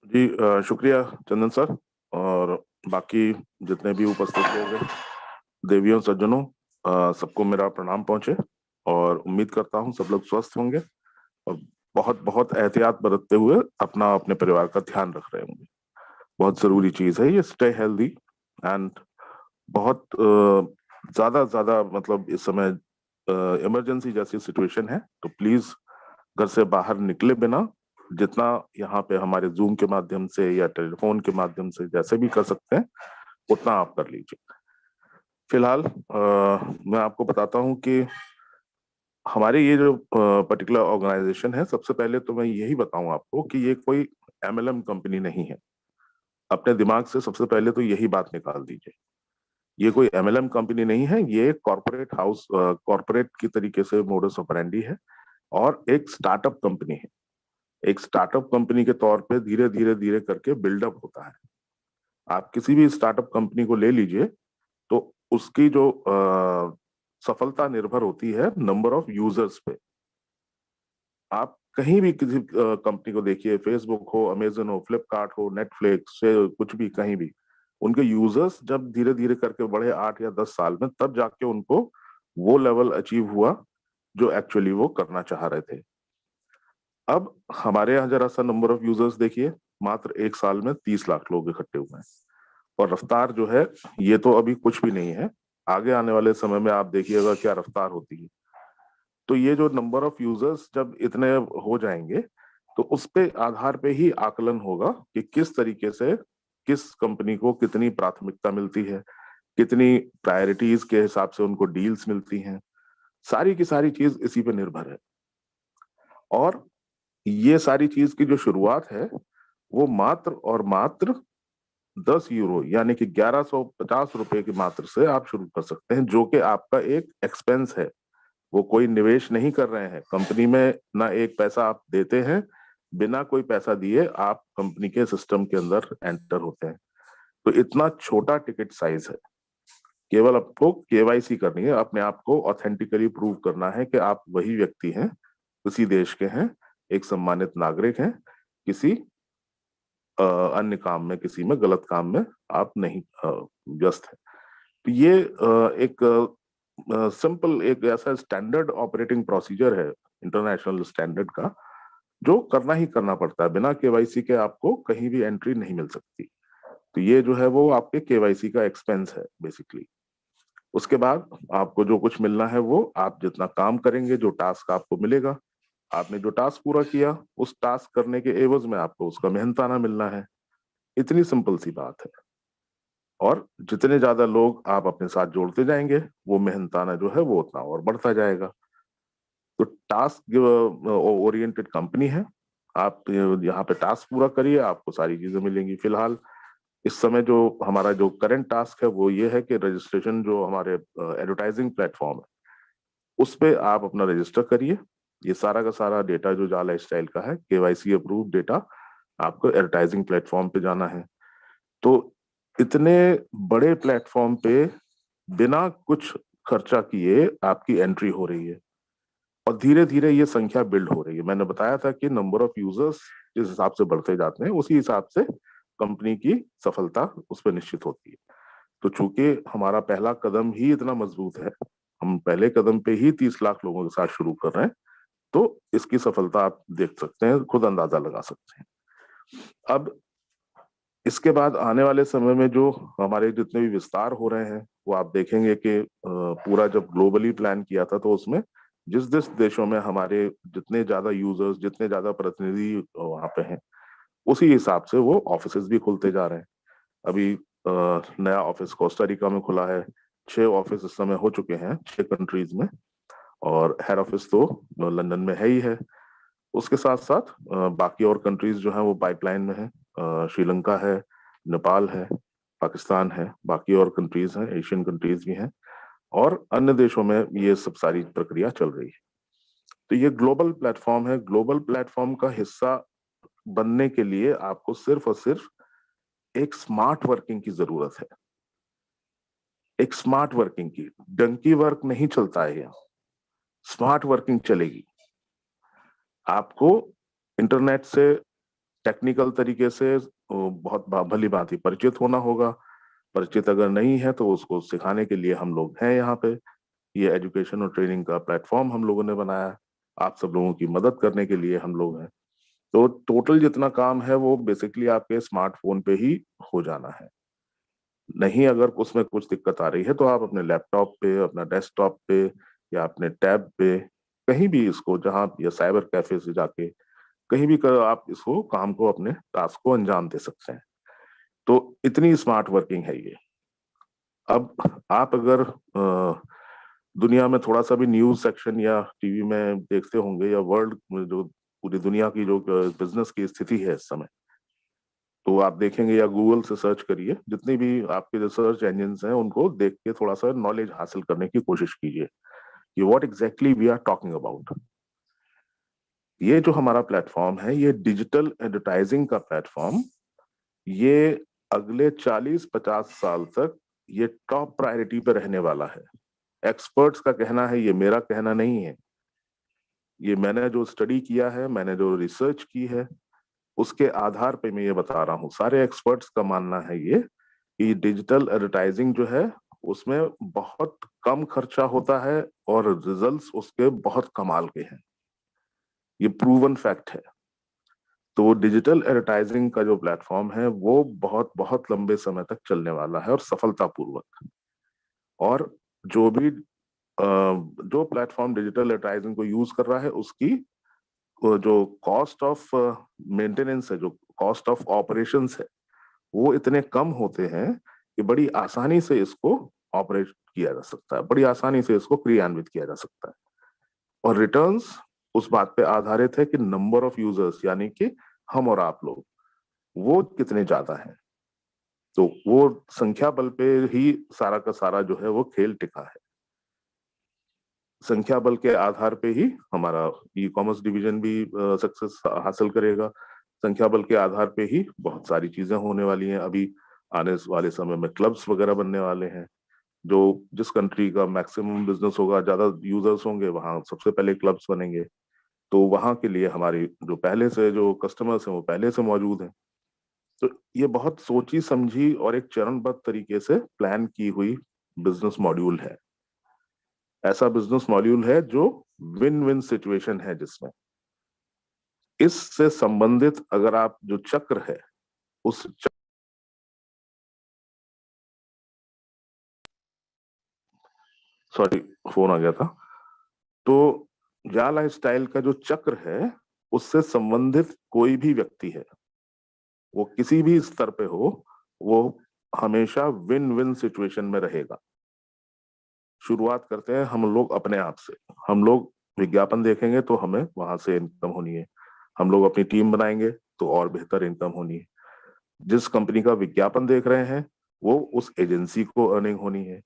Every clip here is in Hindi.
जी शुक्रिया चंदन सर। और बाकी जितने भी उपस्थित लोग हैं, देवियों सज्जनों, सबको मेरा प्रणाम पहुंचे। और उम्मीद करता हूं सब लोग स्वस्थ होंगे और बहुत बहुत एहतियात बरतते हुए अपना अपने परिवार का ध्यान रख रहे होंगे। बहुत जरूरी चीज है ये, स्टे हेल्दी। एंड बहुत ज्यादा ज्यादा मतलब इस समय इमरजेंसी जैसी सिचुएशन है, तो प्लीज घर से बाहर निकले बिना जितना यहाँ पे हमारे जूम के माध्यम से या टेलीफोन के माध्यम से जैसे भी कर सकते हैं उतना आप कर लीजिए। फिलहाल मैं आपको बताता हूँ कि हमारे ये जो पर्टिकुलर ऑर्गेनाइजेशन है, सबसे पहले तो मैं यही बताऊं आपको कि ये कोई एमएलएम कंपनी नहीं है। अपने दिमाग से सबसे पहले तो यही बात निकाल दीजिए। ये कोई एमएलएम कंपनी नहीं है, ये कॉरपोरेट हाउस, कॉरपोरेट की तरीके से मोडस ऑपरेंडी है और एक स्टार्टअप कंपनी है। एक स्टार्टअप कंपनी के तौर पे धीरे धीरे धीरे करके बिल्डअप होता है। आप किसी भी स्टार्टअप कंपनी को ले लीजिए, तो उसकी जो सफलता निर्भर होती है नंबर ऑफ यूजर्स पे। आप कहीं भी किसी कंपनी को देखिए, फेसबुक हो, अमेजन हो, फ्लिपकार्ट हो, नेटफ्लिक्स से कुछ भी, कहीं भी उनके यूजर्स जब धीरे धीरे करके बढ़े 8 या 10 साल में, तब जाके उनको वो लेवल अचीव हुआ जो एक्चुअली वो करना चाह रहे थे। अब हमारे यहाँ जरा सा नंबर ऑफ यूजर्स देखिए, मात्र 1 साल में 30 लाख लोग इकट्ठे हुए हैं। और रफ्तार जो है, ये तो अभी कुछ भी नहीं है। आगे आने वाले समय में आप देखिएगा क्या रफ्तार होती है। तो ये जो नंबर ऑफ यूजर्स जब इतने हो जाएंगे, तो उस पे आधार पे ही आकलन होगा कि किस तरीके से किस कंपनी को कितनी प्राथमिकता मिलती है, कितनी प्रायोरिटीज के हिसाब से उनको डील्स मिलती हैं। सारी की सारी चीज इसी पे निर्भर है। और ये सारी चीज की जो शुरुआत है, वो मात्र और मात्र 10 यूरो यानी कि 1150 रुपए की मात्र से आप शुरू कर सकते हैं, जो कि आपका एक एक्सपेंस है। वो कोई निवेश नहीं कर रहे हैं कंपनी में, ना एक पैसा आप देते हैं। बिना कोई पैसा दिए आप कंपनी के सिस्टम के अंदर एंटर होते हैं। तो इतना छोटा टिकट साइज है। केवल आपको केवाईसी करनी है, अपने आप को ऑथेंटिकली प्रूव करना है कि आप वही व्यक्ति हैं, उसी देश के हैं, एक सम्मानित नागरिक हैं। किसी अन्य काम में, किसी में गलत काम में आप नहीं व्यस्त है। तो ये एक सिंपल, एक ऐसा स्टैंडर्ड ऑपरेटिंग प्रोसीजर है इंटरनेशनल स्टैंडर्ड का, जो करना ही करना पड़ता है। बिना केवाईसी के आपको कहीं भी एंट्री नहीं मिल सकती। तो ये जो है वो आपके केवाईसी का एक्सपेंस है बेसिकली। उसके बाद आपको जो कुछ मिलना है, वो आप जितना काम करेंगे, जो टास्क आपको मिलेगा, आपने जो टास्क पूरा किया, उस टास्क करने के एवज में आपको उसका मेहनताना मिलना है। इतनी सिंपल सी बात है। और जितने ज्यादा लोग आप अपने साथ जोड़ते जाएंगे, वो मेहनताना जो है वो उतना और बढ़ता जाएगा। तो टास्क ओरिएंटेड कंपनी है। आप यहाँ पे टास्क पूरा करिए, आपको सारी चीजें मिलेंगी। फिलहाल इस समय जो हमारा जो करंट टास्क है, वो ये है कि रजिस्ट्रेशन, जो हमारे एडवर्टाइजिंग प्लेटफॉर्म है, उस पे आप अपना रजिस्टर करिए। ये सारा का सारा डेटा जो जाला स्टाइल का है, केवाईसी अप्रूव डेटा, आपको एडवर्टाइजिंग प्लेटफॉर्म पे जाना है। तो इतने बड़े प्लेटफॉर्म पे बिना कुछ खर्चा किए आपकी एंट्री हो रही है। और धीरे धीरे ये संख्या बिल्ड हो रही है। मैंने बताया था कि नंबर ऑफ यूजर्स जिस हिसाब से बढ़ते जाते हैं, उसी हिसाब से कंपनी की सफलता उस पर निश्चित होती है। तो चूंकि हमारा पहला कदम ही इतना मजबूत है, हम पहले कदम पे ही 30 लाख लोगों के साथ शुरू कर रहे हैं, तो इसकी सफलता आप देख सकते हैं, खुद अंदाजा लगा सकते हैं। अब इसके बाद आने वाले समय में जो हमारे जितने भी विस्तार हो रहे हैं, वो आप देखेंगे कि पूरा जब ग्लोबली प्लान किया था, तो उसमें जिस जिस देशों में हमारे जितने ज्यादा यूजर्स, जितने ज्यादा प्रतिनिधि वहां पे हैं, उसी हिसाब से वो ऑफिसेज भी खुलते जा रहे हैं। अभी नया ऑफिस कोस्टारिका में खुला है। 6 ऑफिस इस समय हो चुके हैं 6 कंट्रीज में। और हेड ऑफिस तो लंदन में है ही है। उसके साथ साथ बाकी और कंट्रीज जो हैं वो पाइपलाइन में है। श्रीलंका है, नेपाल है, पाकिस्तान है, बाकी और कंट्रीज हैं, एशियन कंट्रीज भी हैं। और अन्य देशों में ये सब सारी प्रक्रिया चल रही है। तो ये ग्लोबल प्लेटफॉर्म है। ग्लोबल प्लेटफॉर्म का हिस्सा बनने के लिए आपको सिर्फ और सिर्फ एक स्मार्ट वर्किंग की जरूरत है। एक स्मार्ट वर्किंग की, डंकी वर्क नहीं चलता है यहाँ। स्मार्ट वर्किंग चलेगी। आपको इंटरनेट से टेक्निकल तरीके से बहुत भली भांति परिचित होना होगा। परिचित अगर नहीं है तो उसको सिखाने के लिए हम लोग हैं यहाँ पे। ये एजुकेशन और ट्रेनिंग का प्लेटफॉर्म हम लोगों ने बनाया है। आप सब लोगों की मदद करने के लिए हम लोग हैं। तो टोटल जितना काम है वो बेसिकली आपके स्मार्टफोन पे ही हो जाना है। नहीं, अगर उसमें कुछ दिक्कत आ रही है तो आप अपने लैपटॉप पे, अपना डेस्कटॉप पे या अपने टैब पे कहीं भी इसको, जहाँ या साइबर कैफे से जाके कहीं भी कर आप इसको काम को, अपने टास्क को अंजाम दे सकते हैं। तो इतनी स्मार्ट वर्किंग है ये। अब आप अगर दुनिया में थोड़ा सा भी न्यूज सेक्शन या टीवी में देखते होंगे, या वर्ल्ड में जो पूरी दुनिया की जो बिजनेस की स्थिति है इस समय, तो आप देखेंगे या गूगल से सर्च करिए, जितने भी आपके जो सर्च इंजिन्स हैं उनको देख के थोड़ा सा नॉलेज हासिल करने की कोशिश कीजिए कि what exactly we are talking about. ये जो हमारा प्लेटफॉर्म है, ये डिजिटल एडवर्टाइजिंग का प्लेटफॉर्म, ये अगले 40-50 साल तक ये टॉप प्रायोरिटी पे रहने वाला है। एक्सपर्ट्स का कहना है, ये मेरा कहना नहीं है। ये मैंने जो स्टडी किया है, मैंने जो रिसर्च की है, उसके आधार पे मैं ये बता रहा हूँ। सारे एक्सपर्ट्स का मानना है ये कि डिजिटल एडवर्टाइजिंग जो है उसमें बहुत कम खर्चा होता है और रिजल्ट्स उसके बहुत कमाल के हैं। ये प्रूवन फैक्ट है। तो डिजिटल एडवर्टाइजिंग का जो प्लेटफॉर्म है वो बहुत बहुत लंबे समय तक चलने वाला है और सफलतापूर्वक। और जो भी जो प्लेटफॉर्म डिजिटल एडवर्टाइजिंग को यूज कर रहा है, उसकी जो कॉस्ट ऑफ मेंटेनेंस है, जो कॉस्ट ऑफ ऑपरेशंस है, वो इतने कम होते हैं कि बड़ी आसानी से इसको ऑपरेट किया जा सकता है, बड़ी आसानी से इसको क्रियान्वित किया जा सकता है। और रिटर्न्स उस बात पे आधारित है कि नंबर ऑफ यूजर्स, यानी कि हम और आप लोग, वो कितने ज्यादा हैं। तो वो संख्या बल पे ही सारा का सारा जो है वो खेल टिका है। संख्या बल के आधार पे ही हमारा ई कॉमर्स डिवीजन भी सक्सेस हासिल करेगा। संख्या बल के आधार पे ही बहुत सारी चीजें होने वाली हैं। अभी आने वाले समय में क्लब्स वगैरह बनने वाले हैं। जो जिस कंट्री का मैक्सिमम बिजनेस होगा, ज्यादा यूजर्स होंगे, वहां सबसे पहले क्लब्स बनेंगे। तो वहां के लिए हमारी जो पहले से जो कस्टमर्स हैं वो पहले से मौजूद हैं। तो ये बहुत सोची समझी और एक चरणबद्ध तरीके से प्लान की हुई बिजनेस मॉड्यूल है। ऐसा बिजनेस मॉड्यूल है जो विन विन सिचुएशन है, जिसमें इससे संबंधित अगर आप जो चक्र है उस सॉरी, फोन आ गया था। तो या लाइफस्टाइल का जो चक्र है, उससे संबंधित कोई भी व्यक्ति है, वो किसी भी स्तर पे हो, वो हमेशा विन विन सिचुएशन में रहेगा। शुरुआत करते हैं हम लोग अपने आप से। हम लोग विज्ञापन देखेंगे तो हमें वहां से इनकम होनी है। हम लोग अपनी टीम बनाएंगे तो और बेहतर इनकम होनी है। जिस कंपनी का विज्ञापन देख रहे हैं, वो उस एजेंसी को अर्निंग होनी है।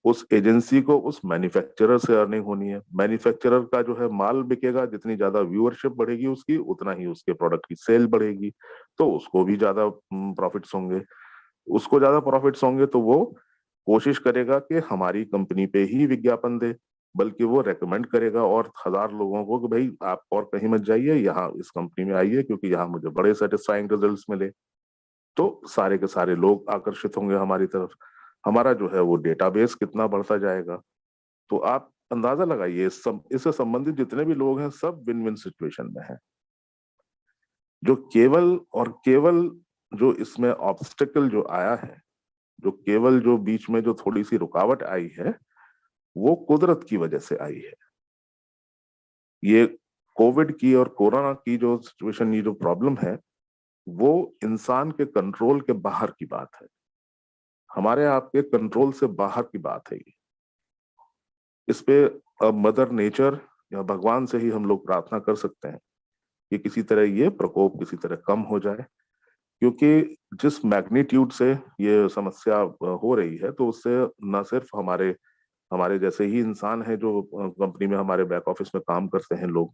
उस एजेंसी को उस मैन्युफैक्चरर से अर्निंग होनी है। मैन्युफैक्चरर का जो है माल बिकेगा, जितनी ज्यादा व्यूअरशिप बढ़ेगी उसकी, उतना ही उसके प्रोडक्ट की सेल बढ़ेगी, तो उसको भी ज्यादा प्रॉफिट्स होंगे। उसको ज्यादा प्रॉफिट्स होंगे तो वो कोशिश करेगा कि हमारी कंपनी पे ही विज्ञापन दे, बल्कि वो रेकमेंड करेगा और 1000 लोगों को कि भाई आप और कहीं मत जाइए, यहाँ इस कंपनी में आइए, क्योंकि यहाँ मुझे बड़े सेटिस्फाइंग रिजल्ट्स मिले। तो सारे के सारे लोग आकर्षित होंगे हमारी तरफ। हमारा जो है वो डेटाबेस कितना बढ़ता जाएगा। तो आप अंदाजा लगाइए, इससे संबंधित जितने भी लोग हैं, सब विन विन सिचुएशन में हैं। जो केवल और केवल जो इसमें ऑब्स्टेकल जो आया है, जो केवल जो बीच में जो थोड़ी सी रुकावट आई है, वो कुदरत की वजह से आई है। ये कोविड की और कोरोना की जो सिचुएशन, ये जो प्रॉब्लम है, वो इंसान के कंट्रोल के बाहर की बात है। हमारे आपके कंट्रोल से बाहर की बात है ये। इस पे अब मदर नेचर या भगवान से ही हम लोग प्रार्थना कर सकते हैं कि किसी तरह ये प्रकोप किसी तरह कम हो जाए। क्योंकि जिस मैग्नीट्यूड से ये समस्या हो रही है, तो उससे न सिर्फ हमारे हमारे जैसे ही इंसान है जो कंपनी में हमारे बैक ऑफिस में काम करते हैं लोग,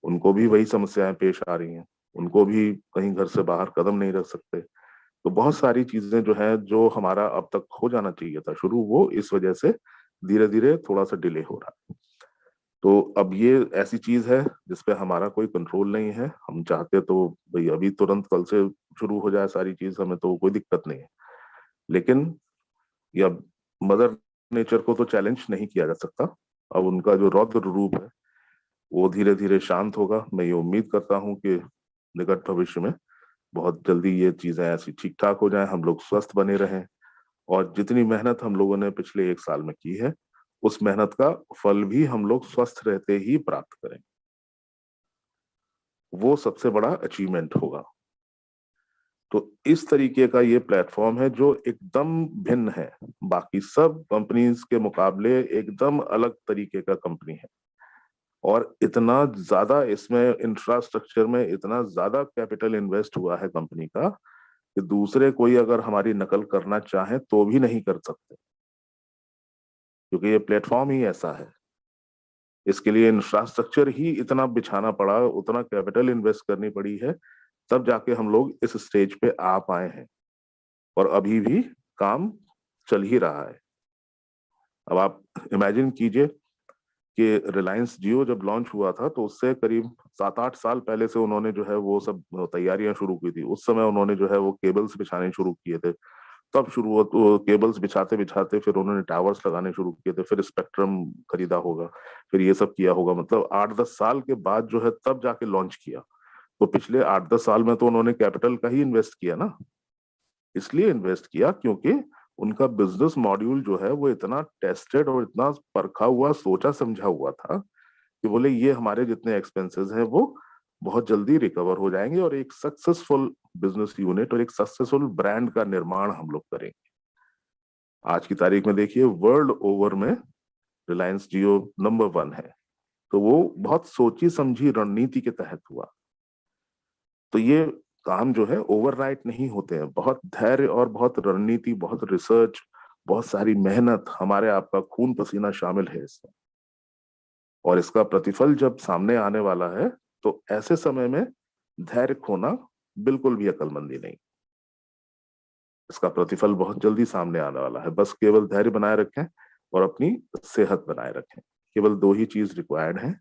उनको भी वही समस्याएं पेश आ रही हैं। उनको भी कहीं घर से बाहर कदम नहीं रख सकते। तो बहुत सारी चीजें जो है, जो हमारा अब तक हो जाना चाहिए था शुरू, वो इस वजह से धीरे धीरे थोड़ा सा डिले हो रहा है। तो अब ये ऐसी चीज है जिसपे हमारा कोई कंट्रोल नहीं है। हम चाहते तो भाई अभी तुरंत कल से शुरू हो जाए सारी चीज, हमें तो कोई दिक्कत नहीं है। लेकिन ये अब मदर नेचर को तो चैलेंज नहीं किया जा सकता। अब उनका जो रौद्र रूप है वो धीरे धीरे शांत होगा। मैं ये उम्मीद करता हूँ कि निकट भविष्य में बहुत जल्दी ये चीजें ऐसी ठीक ठाक हो जाएं, हम लोग स्वस्थ बने रहें, और जितनी मेहनत हम लोगों ने पिछले 1 साल में की है उस मेहनत का फल भी हम लोग स्वस्थ रहते ही प्राप्त करें। वो सबसे बड़ा अचीवमेंट होगा। तो इस तरीके का ये प्लेटफॉर्म है जो एकदम भिन्न है, बाकी सब कंपनीज के मुकाबले एकदम अलग तरीके का कंपनी है। और इतना ज्यादा इसमें इंफ्रास्ट्रक्चर में इतना ज्यादा कैपिटल इन्वेस्ट हुआ है कंपनी का कि दूसरे कोई अगर हमारी नकल करना चाहे तो भी नहीं कर सकते, क्योंकि ये प्लेटफॉर्म ही ऐसा है। इसके लिए इंफ्रास्ट्रक्चर ही इतना बिछाना पड़ा, उतना कैपिटल इन्वेस्ट करनी पड़ी है, तब जाके हम लोग इस स्टेज पे आ पाए हैं। और अभी भी काम चल ही रहा है। अब आप इमेजिन कीजिए कि रिलायंस जियो जब लॉन्च हुआ था तो उससे करीब 7-8 साल पहले से उन्होंने जो है वो सब तैयारियां शुरू की थी। उस समय उन्होंने जो है वो केबल्स बिछाने शुरू किए थे। तब शुरुआत केबल्स बिछाते बिछाते फिर उन्होंने टावर्स लगाने शुरू किए थे, फिर स्पेक्ट्रम खरीदा होगा, फिर ये सब किया होगा। मतलब 8-10 साल के बाद जो है तब जाके लॉन्च किया। तो पिछले 8-10 साल में तो उन्होंने कैपिटल का ही इन्वेस्ट किया ना। इसलिए इन्वेस्ट किया क्योंकि उनका बिजनेस मॉड्यूल जो है वो इतना टेस्टेड और इतना परखा हुआ, सोचा समझा हुआ था कि बोले ये हमारे जितने एक्सपेंसेस हैं वो बहुत जल्दी रिकवर हो जाएंगे और एक सक्सेसफुल बिजनेस यूनिट और एक सक्सेसफुल ब्रांड का निर्माण हम लोग करेंगे। आज की तारीख में देखिए वर्ल्ड ओवर में रिलायंस जियो नंबर 1 है। तो वो बहुत सोची समझी रणनीति के तहत हुआ। तो ये काम जो है ओवरनाइट नहीं होते हैं, बहुत धैर्य और बहुत रणनीति, बहुत रिसर्च, बहुत सारी मेहनत, हमारे आपका खून पसीना शामिल है इसमें। और इसका प्रतिफल जब सामने आने वाला है तो ऐसे समय में धैर्य खोना बिल्कुल भी अकलमंदी नहीं। इसका प्रतिफल बहुत जल्दी सामने आने वाला है। बस केवल धैर्य बनाए रखें और अपनी सेहत बनाए रखें। केवल 2 ही चीज रिक्वायर्ड है।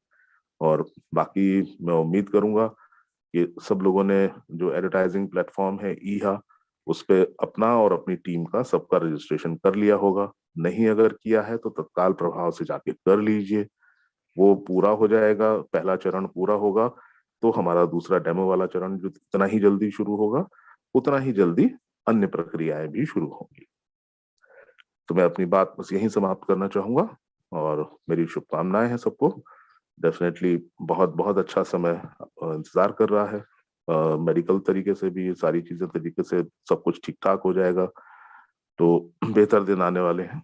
और बाकी मैं उम्मीद करूंगा कि सब लोगों ने जो एडवर्टाइजिंग प्लेटफॉर्म है ईहा, उस पे अपना और अपनी टीम का सबका रजिस्ट्रेशन कर लिया होगा। नहीं अगर किया है तो तत्काल प्रभाव से जाके कर लीजिए। वो पूरा हो जाएगा, पहला चरण पूरा होगा तो हमारा दूसरा डेमो वाला चरण जो जितना ही जल्दी शुरू होगा उतना ही जल्दी अन्य प्रक्रियाएं भी शुरू होंगी। तो मैं अपनी बात बस यहीं समाप्त करना चाहूंगा और मेरी शुभकामनाएं हैं सबको। डेफिनेटली बहुत बहुत अच्छा समय इंतजार कर रहा है। मेडिकल तरीके से भी सारी चीजें तरीके से सब कुछ ठीक ठाक हो जाएगा तो बेहतर दिन आने वाले हैं।